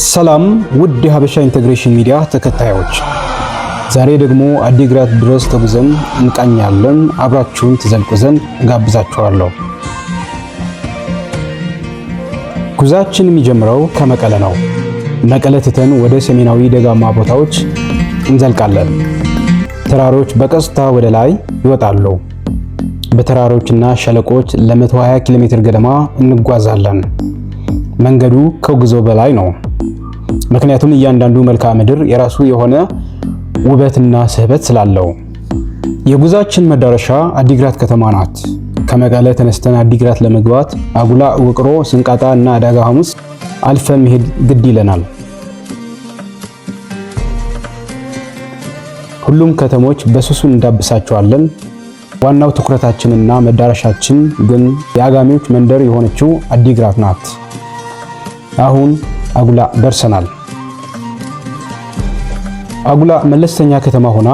ሰላም ውድ የሀበሻ ኢንተግሬሽን ሚዲያ ተከታዮች፣ ዛሬ ደግሞ አዲግራት ድረስ ተጉዘን እንቃኛለን። አብራችሁን ትዘልቁ ዘንድ ጋብዛችኋለሁ። ጉዟችን የሚጀምረው ከመቀለ ነው። መቀለ ትተን ወደ ሰሜናዊ ደጋማ ቦታዎች እንዘልቃለን። ተራሮች በቀስታ ወደ ላይ ይወጣሉ። በተራሮችና ሸለቆች ለ120 ኪሎ ሜትር ገደማ እንጓዛለን። መንገዱ ከጉዞ በላይ ነው። ምክንያቱም እያንዳንዱ መልክዓ ምድር የራሱ የሆነ ውበትና ስህበት ስላለው። የጉዟችን መዳረሻ አዲግራት ከተማ ናት። ከመቀለ ተነስተን አዲግራት ለመግባት አጉላ፣ ውቅሮ፣ ስንቃጣ እና ዳጋ ሐሙስ አልፈን መሄድ ግድ ይለናል። ሁሉም ከተሞች በሱሱ እንዳብሳቸዋለን። ዋናው ትኩረታችንና መዳረሻችን ግን የአጋሚዎች መንደር የሆነችው አዲግራት ናት። አሁን አጉላ ደርሰናል። አጉላ መለስተኛ ከተማ ሆና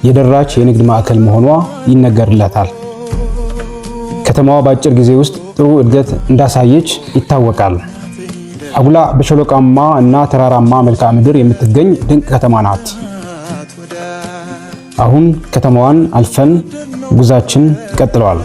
የደራች የንግድ ማዕከል መሆኗ ይነገርላታል። ከተማዋ በአጭር ጊዜ ውስጥ ጥሩ እድገት እንዳሳየች ይታወቃል። አጉላ በሸለቆማ እና ተራራማ መልክዓ ምድር የምትገኝ ድንቅ ከተማ ናት። አሁን ከተማዋን አልፈን ጉዟችን ቀጥሏል።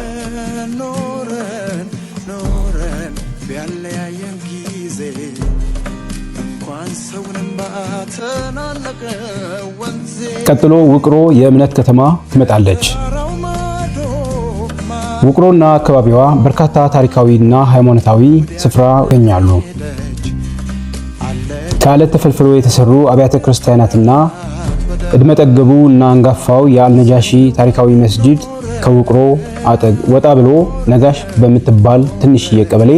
ቀጥሎ ውቅሮ የእምነት ከተማ ትመጣለች። ውቅሮና አካባቢዋ በርካታ ታሪካዊና ሃይማኖታዊ ስፍራ ይገኛሉ። ከአለት ተፈልፍሎ የተሰሩ አብያተ ክርስቲያናትና እድሜ ጠገቡ እና አንጋፋው የአልነጃሺ ታሪካዊ መስጂድ ከውቅሮ ወጣ ብሎ ነጋሽ በምትባል ትንሽዬ ቀበሌ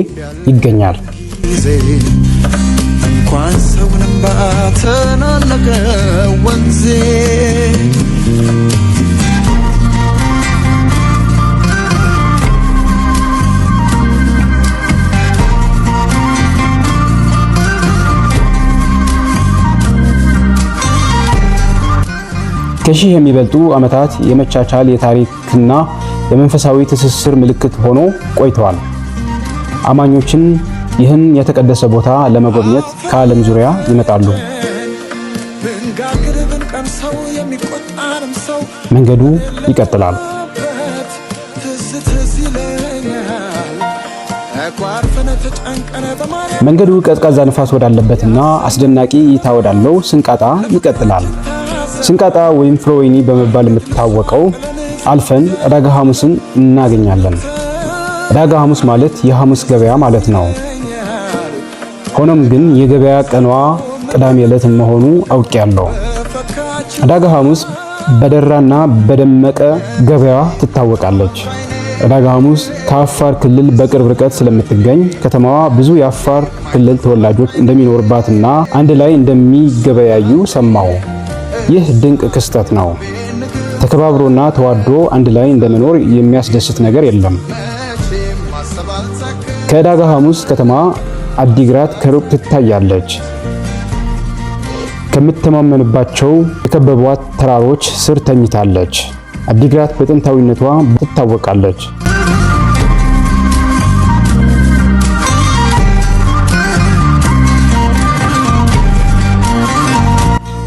ይገኛል። እንኳን ሰውንም ባተናነቀ ወንዜ ከሺህ የሚበልጡ ዓመታት የመቻቻል የታሪክና የመንፈሳዊ ትስስር ምልክት ሆኖ ቆይተዋል። አማኞችን ይህን የተቀደሰ ቦታ ለመጎብኘት ከዓለም ዙሪያ ይመጣሉ። መንገዱ ይቀጥላል። መንገዱ ቀዝቃዛ ንፋስ ወዳለበትና አስደናቂ እይታ ወዳለው ስንቃጣ ይቀጥላል። ስንቃጣ ወይም ፍሮወይኒ በመባል የምትታወቀው አልፈን ዳጋ ሐሙስን እናገኛለን። ዳጋ ሐሙስ ማለት የሐሙስ ገበያ ማለት ነው። ሆኖም ግን የገበያ ቀኗ ቅዳሜ ዕለት መሆኑ አውቄያለሁ። ዳጋ ሐሙስ በደራና በደመቀ ገበያ ትታወቃለች። ዳጋ ሐሙስ ከአፋር ክልል በቅርብ ርቀት ስለምትገኝ ከተማዋ ብዙ የአፋር ክልል ተወላጆች እንደሚኖርባትና አንድ ላይ እንደሚገበያዩ ሰማሁ። ይህ ድንቅ ክስተት ነው። ተከባብሮና ተዋዶ አንድ ላይ እንደመኖር የሚያስደስት ነገር የለም። ከዳጋ ሐሙስ ከተማ አዲግራት ከሩቅ ትታያለች። ከምትተማመንባቸው የከበቧት ተራሮች ስር ተኝታለች። አዲግራት በጥንታዊነቷ ትታወቃለች።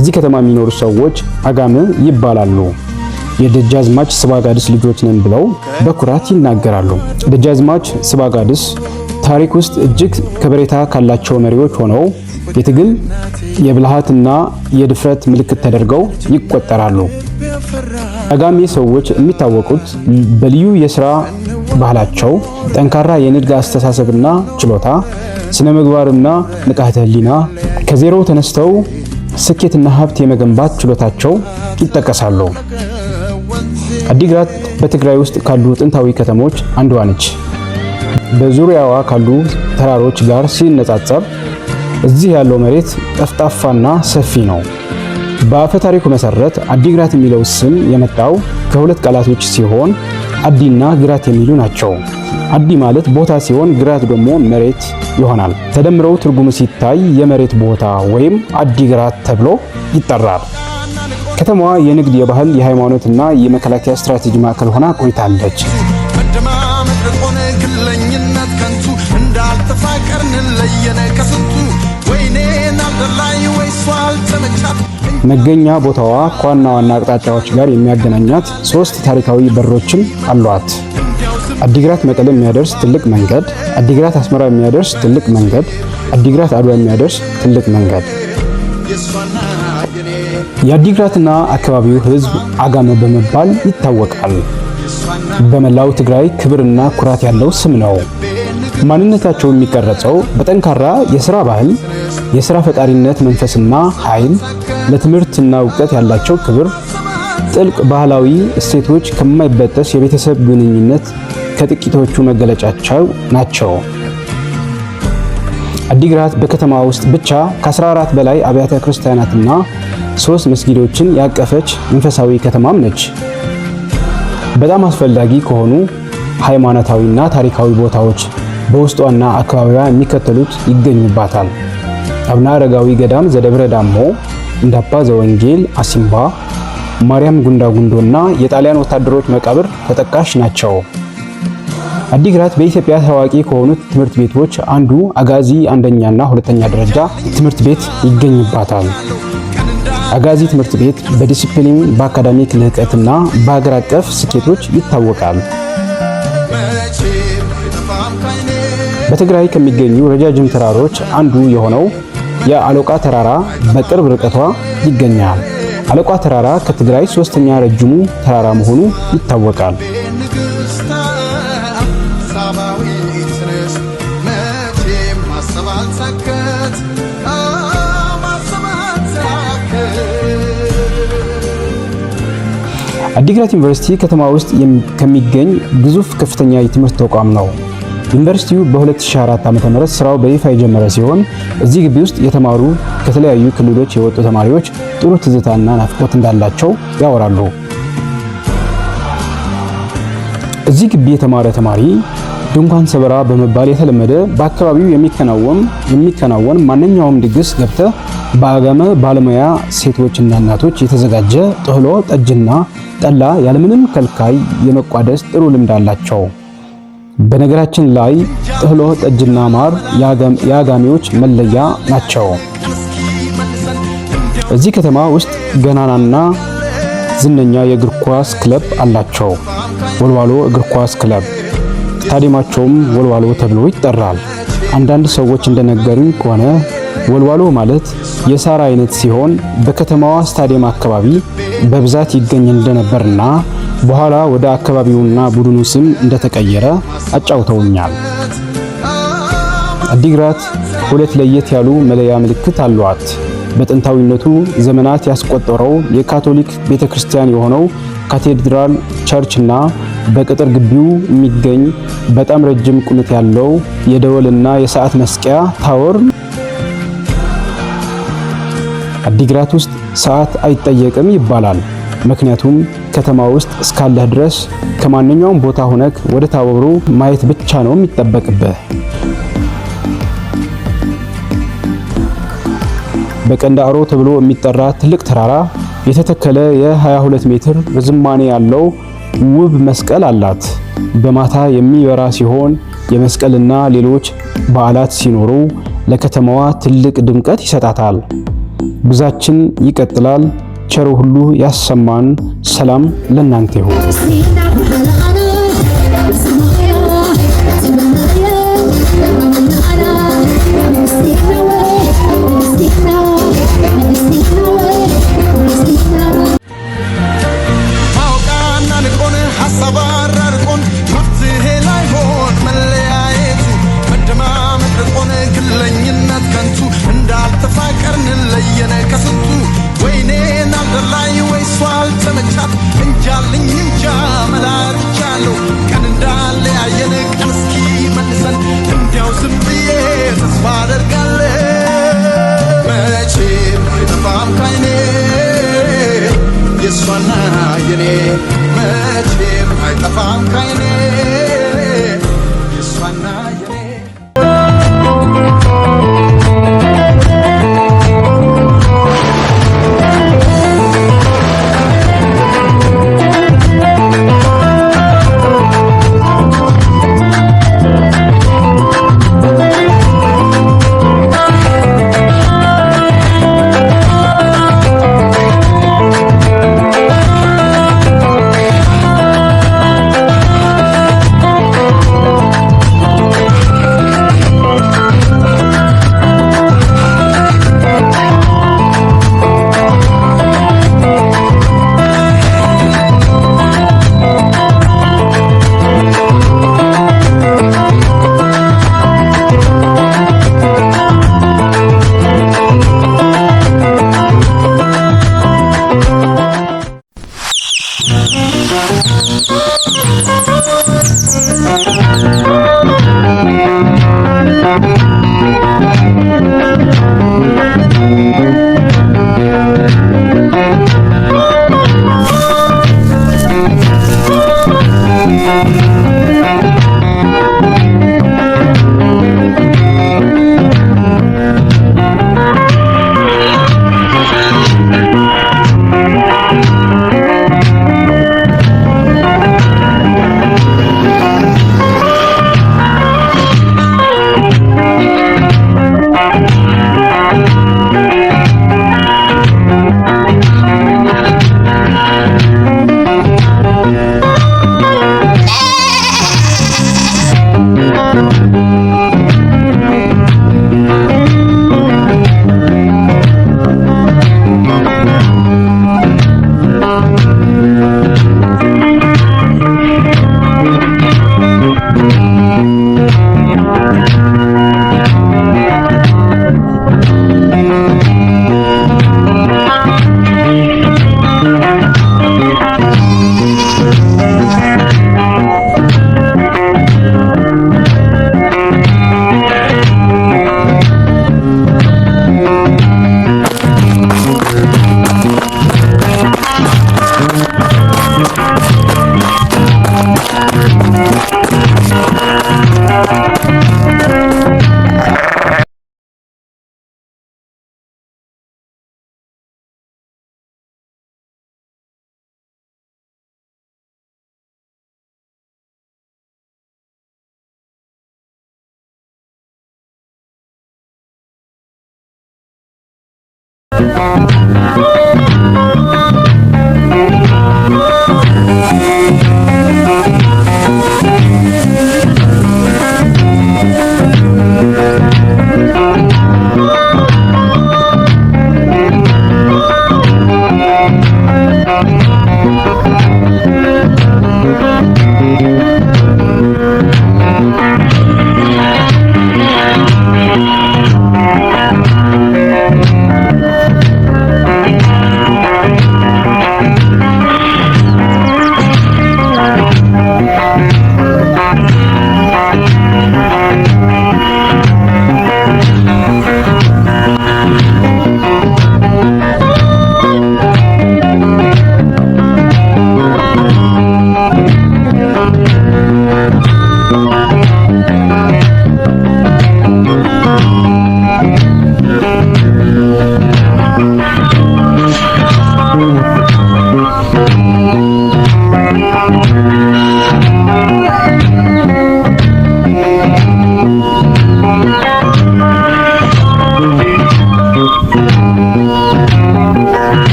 እዚህ ከተማ የሚኖሩ ሰዎች አጋም ይባላሉ። የደጃዝማች ስባጋድስ ልጆች ነን ብለው በኩራት ይናገራሉ። ደጃዝማች ስባጋድስ ታሪክ ውስጥ እጅግ ከበሬታ ካላቸው መሪዎች ሆነው የትግል የብልሃትና የድፍረት ምልክት ተደርገው ይቆጠራሉ። አጋሜ ሰዎች የሚታወቁት በልዩ የሥራ ባህላቸው፣ ጠንካራ የንግድ አስተሳሰብና ችሎታ፣ ስነ ምግባርና ንቃተ ህሊና፣ ከዜሮ ተነስተው ስኬትና ሀብት የመገንባት ችሎታቸው ይጠቀሳሉ። አዲግራት በትግራይ ውስጥ ካሉ ጥንታዊ ከተሞች አንዷ ነች። በዙሪያዋ ካሉ ተራሮች ጋር ሲነጻጸር እዚህ ያለው መሬት ጠፍጣፋና ሰፊ ነው። በአፈ ታሪኩ መሰረት አዲግራት የሚለው ስም የመጣው ከሁለት ቃላቶች ሲሆን አዲና ግራት የሚሉ ናቸው። አዲ ማለት ቦታ ሲሆን ግራት ደግሞ መሬት ይሆናል። ተደምረው ትርጉሙ ሲታይ የመሬት ቦታ ወይም አዲግራት ተብሎ ይጠራል። ከተማዋ የንግድ፣ የባህል፣ የሃይማኖትና የመከላከያ ስትራቴጂ ማዕከል ሆና ቆይታለች። እንዳልተፋቀርን ለየነ ከስንቱ ወይኔ መገኛ ቦታዋ ከዋና ዋና አቅጣጫዎች ጋር የሚያገናኛት 3 ታሪካዊ በሮችን አሏት። አዲግራት መቀሌ የሚያደርስ ትልቅ መንገድ፣ አዲግራት አስመራ የሚያደርስ ትልቅ መንገድ፣ አዲግራት አድዋ የሚያደርስ ትልቅ መንገድ። የአዲግራትና አካባቢው ሕዝብ አጋመ በመባል ይታወቃል። በመላው ትግራይ ክብርና ኩራት ያለው ስም ነው። ማንነታቸው የሚቀረጸው በጠንካራ የሥራ ባህል፣ የሥራ ፈጣሪነት መንፈስና ኃይል፣ ለትምህርትና ዕውቀት ያላቸው ክብር፣ ጥልቅ ባህላዊ እሴቶች፣ ከማይበጠስ የቤተሰብ ግንኙነት ከጥቂቶቹ መገለጫቸው ናቸው። አዲግራት በከተማ ውስጥ ብቻ ከ14 በላይ አብያተ ክርስቲያናትና 3 መስጊዶችን ያቀፈች መንፈሳዊ ከተማም ነች። በጣም አስፈላጊ ከሆኑ ሃይማኖታዊና ታሪካዊ ቦታዎች በውስጧና አካባቢዋ የሚከተሉት ይገኙባታል። አቡነ አረጋዊ ገዳም ዘደብረ ዳሞ፣ እንደ አባ ዘወንጌል አሲምባ፣ ማርያም ጉንዳ ጉንዶና የጣሊያን ወታደሮች መቃብር ተጠቃሽ ናቸው። አዲግራት በኢትዮጵያ ታዋቂ ከሆኑት ትምህርት ቤቶች አንዱ አጋዚ አንደኛና ሁለተኛ ደረጃ ትምህርት ቤት ይገኝባታል። አጋዚ ትምህርት ቤት በዲሲፕሊን በአካዳሚክ ልህቀትና በሀገር አቀፍ ስኬቶች ይታወቃል። በትግራይ ከሚገኙ ረጃጅም ተራሮች አንዱ የሆነው የአሎቃ ተራራ በቅርብ ርቀቷ ይገኛል። አሎቃ ተራራ ከትግራይ 3ኛ ረጅሙ ተራራ መሆኑ ይታወቃል። አዲግራት ዩኒቨርሲቲ ከተማ ውስጥ ከሚገኝ ግዙፍ ከፍተኛ የትምህርት ተቋም ነው። ዩኒቨርሲቲው በ2004 ዓ.ም ስራው በይፋ የጀመረ ሲሆን እዚህ ግቢ ውስጥ የተማሩ ከተለያዩ ክልሎች የወጡ ተማሪዎች ጥሩ ትዝታና ናፍቆት እንዳላቸው ያወራሉ። እዚህ ግቢ የተማረ ተማሪ ድንኳን ሰበራ በመባል የተለመደ በአካባቢው የሚከናወን ማንኛውም ድግስ ገብተ በአጋመ ባለሙያ ሴቶችና እናቶች የተዘጋጀ ጥህሎ፣ ጠጅና ጠላ ያለምንም ከልካይ የመቋደስ ጥሩ ልምድ አላቸው። በነገራችን ላይ ጥህሎ፣ ጠጅና ማር የአጋሚዎች መለያ ናቸው። እዚህ ከተማ ውስጥ ገናናና ዝነኛ የእግር ኳስ ክለብ አላቸው። ወልዋሎ እግር ኳስ ክለብ። ስታዲየማቸውም ወልዋሎ ተብሎ ይጠራል። አንዳንድ ሰዎች እንደነገሩኝ ከሆነ ወልዋሎ ማለት የሳር አይነት ሲሆን በከተማዋ ስታዲየም አካባቢ በብዛት ይገኝ እንደነበርና በኋላ ወደ አካባቢውና ቡድኑ ስም እንደተቀየረ አጫውተውኛል። አዲግራት 2 ለየት ያሉ መለያ ምልክት አሏት። በጥንታዊነቱ ዘመናት ያስቆጠረው የካቶሊክ ቤተክርስቲያን የሆነው ካቴድራል ቸርችና በቅጥር ግቢው የሚገኝ በጣም ረጅም ቁመት ያለው የደወልና የሰዓት መስቀያ ታወር። አዲግራት ውስጥ ሰዓት አይጠየቅም ይባላል። ምክንያቱም ከተማ ውስጥ እስካለህ ድረስ ከማንኛውም ቦታ ሆነክ ወደ ታወሩ ማየት ብቻ ነው የሚጠበቅብህ። በቀንዳሮ ተብሎ የሚጠራ ትልቅ ተራራ የተተከለ የ22 ሜትር ርዝማኔ ያለው ውብ መስቀል አላት። በማታ የሚበራ ሲሆን የመስቀልና ሌሎች በዓላት ሲኖሩ ለከተማዋ ትልቅ ድምቀት ይሰጣታል። ጉዟችን ይቀጥላል። ቸሩ ሁሉ ያሰማን። ሰላም ለእናንተ ይሁን። መቼም አይጠፋም ካይኔ የሷና የኔ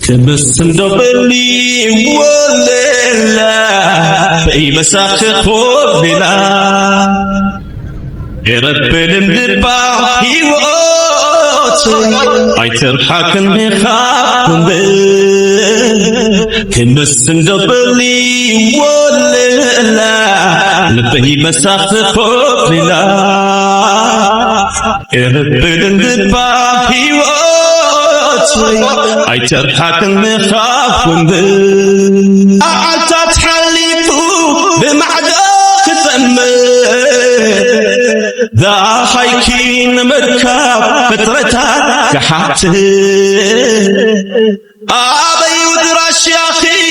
كبسم دبلي ولا بي مساخ خورنا يربلم للبا هيوت አይተርሐክን ቢኻብን ክንስ እንደበሊ ወለላ ልበይ መሳፍኮ ሊላ يربلم للبا هيوت አይተርሐክን ቢኻብን أعتت حليفو بمعدك تأمل ذا حيكين مركب فترتها كحات أبي ودرش يا أخي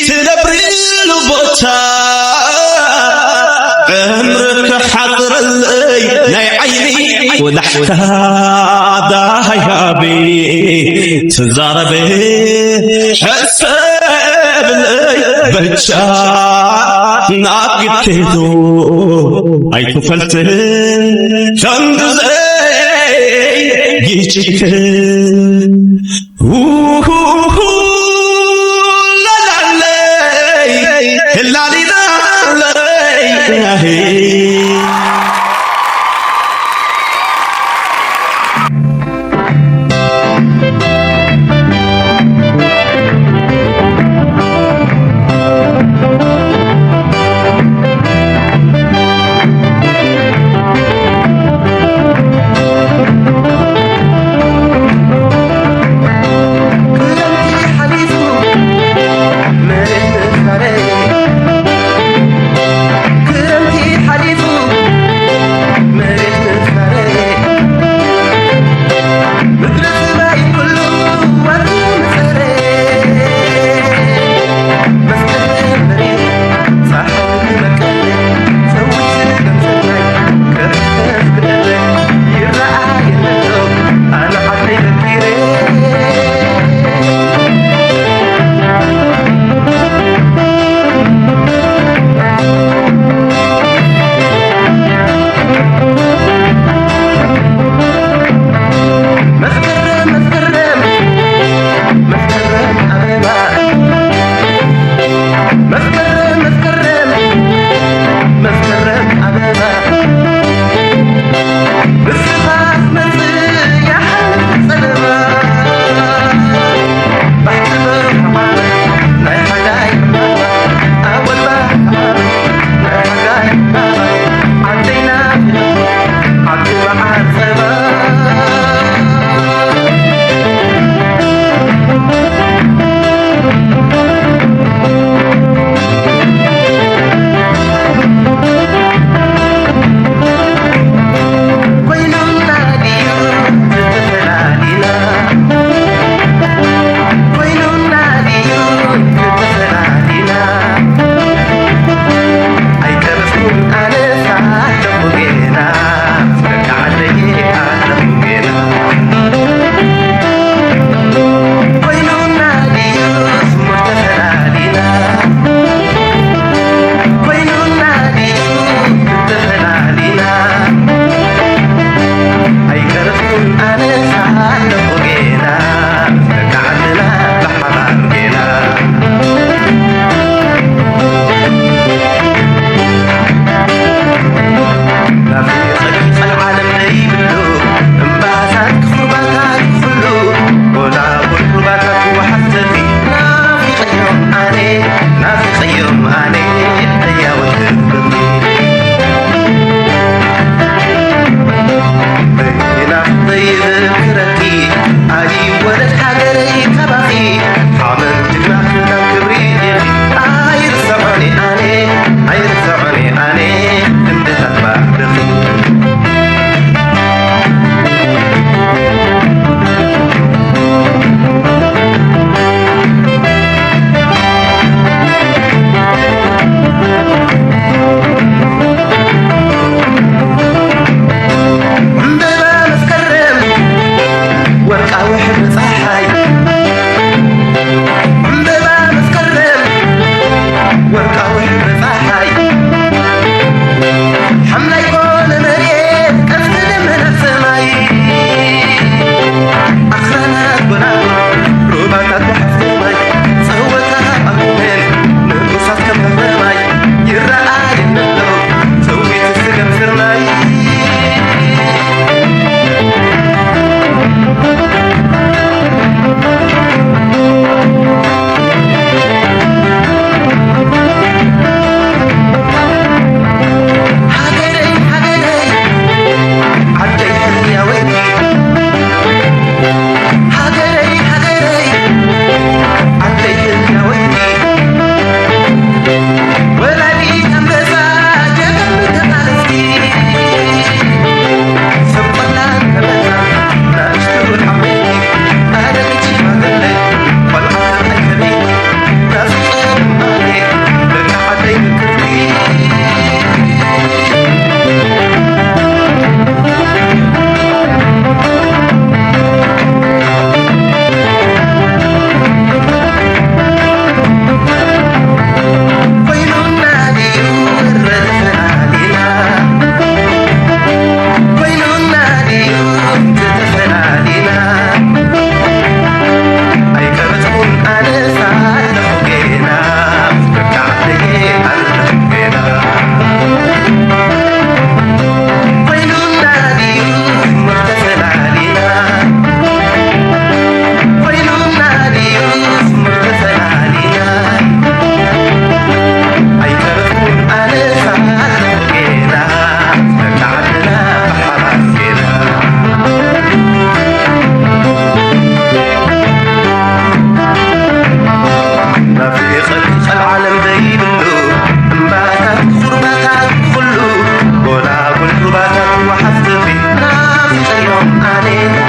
تنبري البوتا عمرك حضر اللي لا عيني ولحتها ذا هيابي تزاربي حسب بلشا ناقد كيدو أي كفلتن شندزي يجيكن لا لا لا لا لا I need